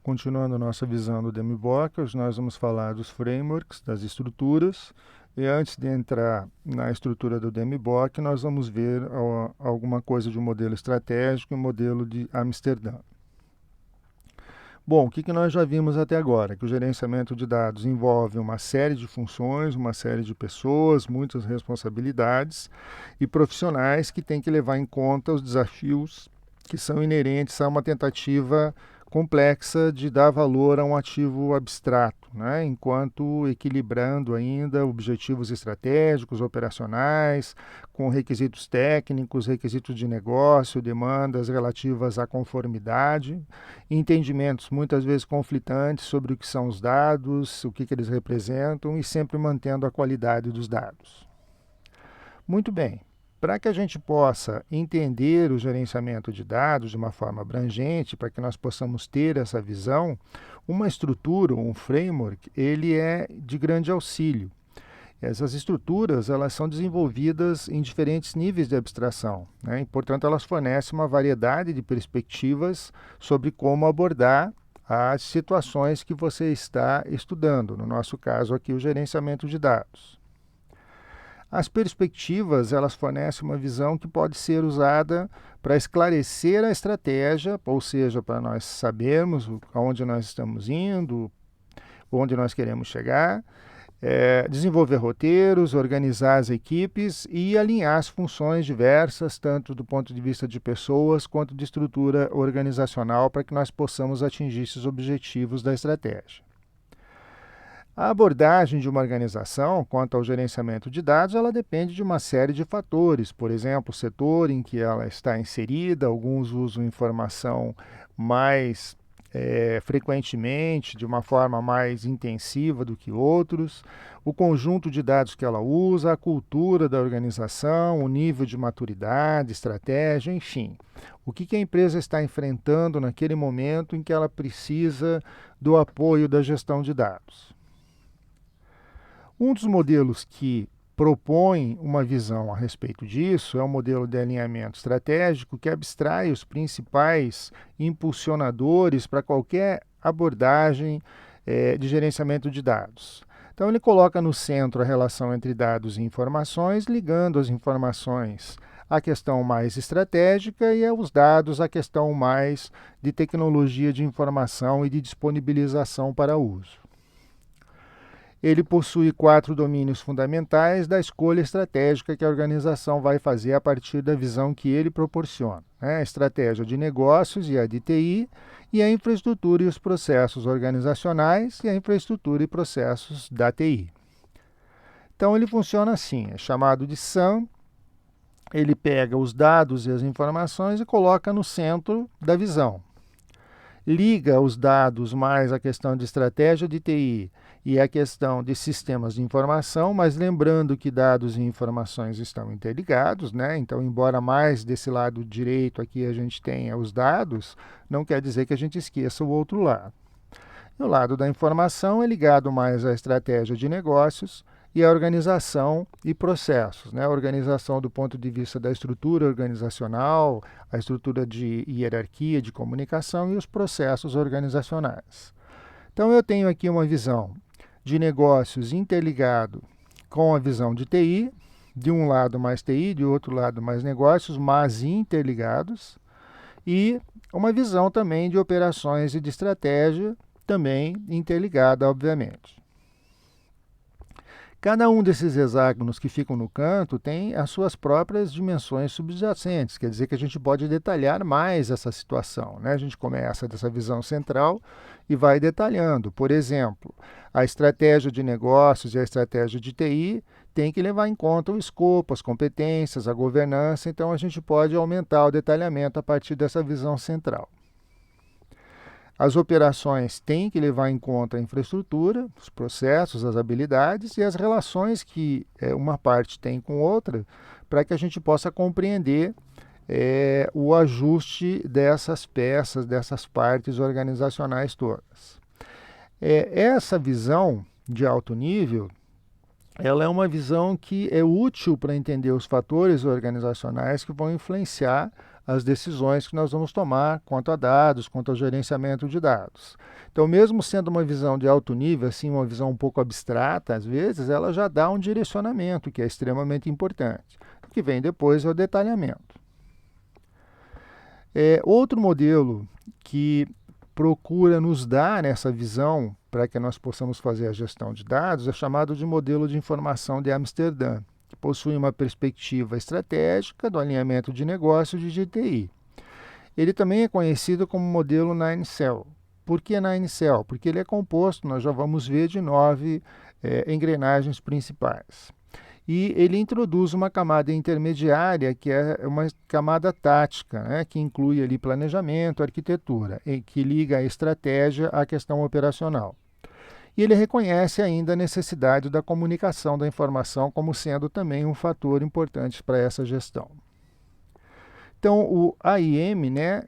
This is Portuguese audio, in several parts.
continuando nossa visão do DMBOK, hoje nós vamos falar dos frameworks, das estruturas. E antes de entrar na estrutura do DMBOK, nós vamos ver alguma coisa de um modelo estratégico e um modelo de Amsterdã. Bom, o que nós já vimos até agora? Que o gerenciamento de dados envolve uma série de funções, uma série de pessoas, muitas responsabilidades e profissionais que têm que levar em conta os desafios que são inerentes a uma tentativa complexa de dar valor a um ativo abstrato, né? Enquanto equilibrando ainda objetivos estratégicos, operacionais, com requisitos técnicos, requisitos de negócio, demandas relativas à conformidade, entendimentos muitas vezes conflitantes sobre o que são os dados, o que eles representam e sempre mantendo a qualidade dos dados. Muito bem. Para que a gente possa entender o gerenciamento de dados de uma forma abrangente, para que nós possamos ter essa visão, uma estrutura, um framework, ele é de grande auxílio. Essas estruturas elas são desenvolvidas em diferentes níveis de abstração, né? E, portanto, elas fornecem uma variedade de perspectivas sobre como abordar as situações que você está estudando, no nosso caso aqui o gerenciamento de dados. As perspectivas elas fornecem uma visão que pode ser usada para esclarecer a estratégia, ou seja, para nós sabermos aonde nós estamos indo, onde nós queremos chegar, desenvolver roteiros, organizar as equipes e alinhar as funções diversas, tanto do ponto de vista de pessoas quanto de estrutura organizacional, para que nós possamos atingir esses objetivos da estratégia. A abordagem de uma organização quanto ao gerenciamento de dados, ela depende de uma série de fatores, por exemplo, o setor em que ela está inserida, alguns usam informação mais frequentemente, de uma forma mais intensiva do que outros, o conjunto de dados que ela usa, a cultura da organização, o nível de maturidade, estratégia, enfim. O que a empresa está enfrentando naquele momento em que ela precisa do apoio da gestão de dados. Um dos modelos que propõe uma visão a respeito disso é o modelo de alinhamento estratégico, que abstrai os principais impulsionadores para qualquer abordagem de gerenciamento de dados. Então, ele coloca no centro a relação entre dados e informações, ligando as informações à questão mais estratégica e os dados à questão mais de tecnologia de informação e de disponibilização para uso. Ele possui 4 domínios fundamentais da escolha estratégica que a organização vai fazer a partir da visão que ele proporciona, né? A estratégia de negócios e a de TI, e a infraestrutura e os processos organizacionais e a infraestrutura e processos da TI. Então ele funciona assim, é chamado de SAM, ele pega os dados e as informações e coloca no centro da visão. Liga os dados mais a questão de estratégia de TI e a questão de sistemas de informação, mas lembrando que dados e informações estão interligados, né? Então, embora mais desse lado direito aqui a gente tenha os dados, não quer dizer que a gente esqueça o outro lado. E o lado da informação é ligado mais à estratégia de negócios e à organização e processos, né? A organização do ponto de vista da estrutura organizacional, a estrutura de hierarquia, de comunicação e os processos organizacionais. Então, eu tenho aqui uma visão de negócios interligado com a visão de TI, de um lado mais TI, de outro lado mais negócios, mas interligados, e uma visão também de operações e de estratégia, também interligada, obviamente. Cada um desses hexágonos que ficam no canto tem as suas próprias dimensões subjacentes, quer dizer que a gente pode detalhar mais essa situação, né? A gente começa dessa visão central e vai detalhando. Por exemplo, a estratégia de negócios e a estratégia de TI tem que levar em conta o escopo, as competências, a governança, então a gente pode aumentar o detalhamento a partir dessa visão central. As operações têm que levar em conta a infraestrutura, os processos, as habilidades e as relações que uma parte tem com outra, para que a gente possa compreender o ajuste dessas peças, dessas partes organizacionais todas. Essa visão de alto nível, ela é uma visão que é útil para entender os fatores organizacionais que vão influenciar as decisões que nós vamos tomar quanto a dados, quanto ao gerenciamento de dados. Então, mesmo sendo uma visão de alto nível, assim, uma visão um pouco abstrata, às vezes, ela já dá um direcionamento que é extremamente importante. O que vem depois é o detalhamento. Outro modelo que procura nos dar essa visão para que nós possamos fazer a gestão de dados é chamado de modelo de informação de Amsterdã, que possui uma perspectiva estratégica do alinhamento de negócios de TI. Ele também é conhecido como modelo 9-Cell. Por que 9-Cell? Porque ele é composto, nós já vamos ver, de 9 engrenagens principais. E ele introduz uma camada intermediária, que é uma camada tática, né, que inclui ali planejamento, arquitetura, e que liga a estratégia à questão operacional. E ele reconhece ainda a necessidade da comunicação da informação como sendo também um fator importante para essa gestão. Então, o AIM, né,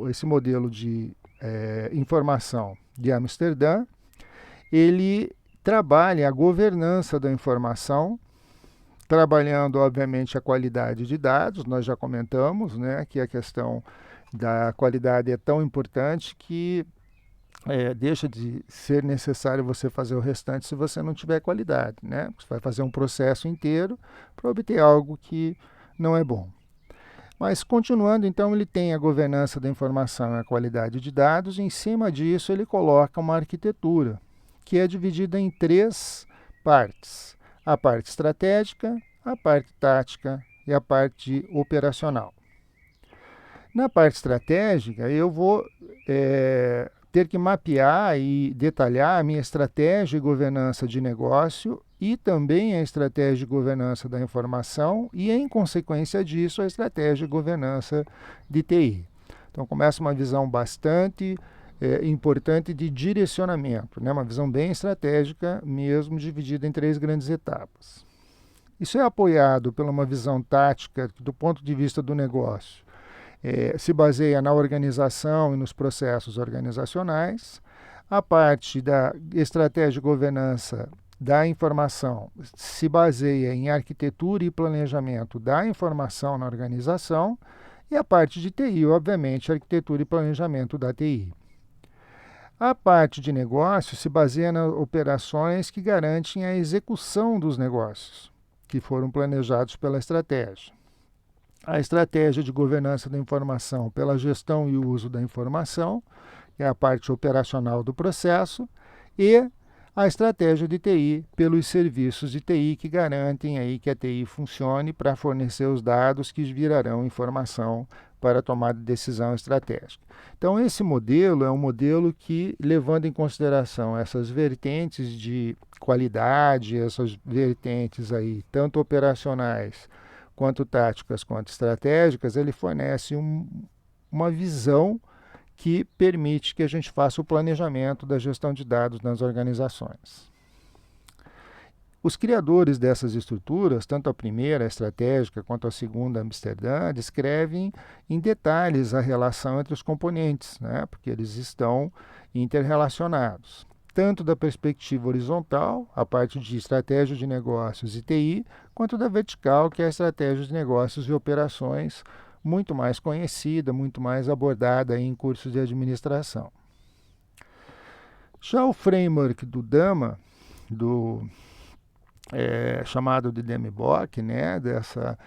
esse modelo de informação de Amsterdã, ele trabalha a governança da informação, trabalhando, obviamente, a qualidade de dados. Nós já comentamos, né, que a questão da qualidade é tão importante que deixa de ser necessário você fazer o restante se você não tiver qualidade, né? Você vai fazer um processo inteiro para obter algo que não é bom. Mas, continuando, então, ele tem a governança da informação e a qualidade de dados, e em cima disso ele coloca uma arquitetura, que é dividida em 3 partes. A parte estratégica, a parte tática e a parte operacional. Na parte estratégica, eu vou ter que mapear e detalhar a minha estratégia e governança de negócio e também a estratégia de governança da informação e, em consequência disso, a estratégia de governança de TI. Então, começa uma visão bastante importante de direcionamento, né? Uma visão bem estratégica mesmo, dividida em 3 grandes etapas. Isso é apoiado por uma visão tática do ponto de vista do negócio. Se baseia na organização e nos processos organizacionais. A parte da estratégia de governança da informação se baseia em arquitetura e planejamento da informação na organização. E a parte de TI, obviamente, arquitetura e planejamento da TI. A parte de negócio se baseia nas operações que garantem a execução dos negócios, que foram planejados pela estratégia. A estratégia de governança da informação pela gestão e uso da informação, que é a parte operacional do processo, e a estratégia de TI pelos serviços de TI que garantem aí que a TI funcione para fornecer os dados que virarão informação para a tomada de decisão estratégica. Então, esse modelo é um modelo que, levando em consideração essas vertentes de qualidade, essas vertentes aí, tanto operacionais, quanto táticas, quanto estratégicas, ele fornece uma visão que permite que a gente faça o planejamento da gestão de dados nas organizações. Os criadores dessas estruturas, tanto a primeira, a estratégica, quanto a segunda, a Amsterdã, descrevem em detalhes a relação entre os componentes, né? Porque eles estão interrelacionados, tanto da perspectiva horizontal, a parte de estratégia de negócios e TI, quanto da vertical, que é a estratégia de negócios e operações, muito mais conhecida, muito mais abordada em cursos de administração. Já o framework do DAMA, chamado de DMBOK, né, dessa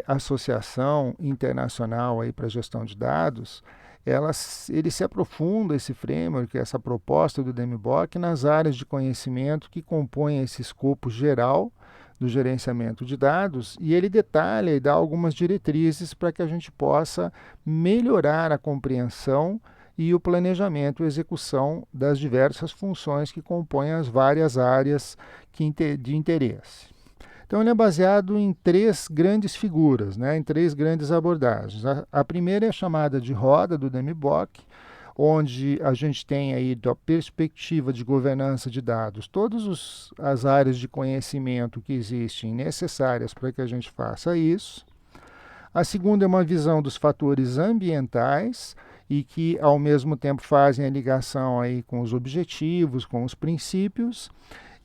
associação internacional para a gestão de dados, ele se aprofunda, esse framework, essa proposta do DMBOK, nas áreas de conhecimento que compõem esse escopo geral do gerenciamento de dados, e ele detalha e dá algumas diretrizes para que a gente possa melhorar a compreensão e o planejamento e execução das diversas funções que compõem as várias áreas de interesse. Então, ele é baseado em 3 grandes figuras, né, em 3 grandes abordagens. A primeira é chamada de roda do DMBOK, onde a gente tem aí, da perspectiva de governança de dados, todas as áreas de conhecimento que existem necessárias para que a gente faça isso. A segunda é uma visão dos fatores ambientais e que, ao mesmo tempo, fazem a ligação aí com os objetivos, com os princípios.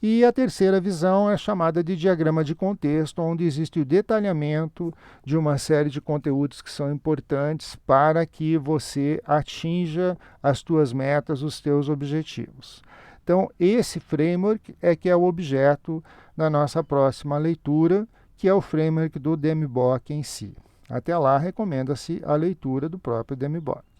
E a terceira visão é chamada de diagrama de contexto, onde existe o detalhamento de uma série de conteúdos que são importantes para que você atinja as tuas metas, os teus objetivos. Então, esse framework é que é o objeto da nossa próxima leitura, que é o framework do DMBOK em si. Até lá, recomenda-se a leitura do próprio DMBOK.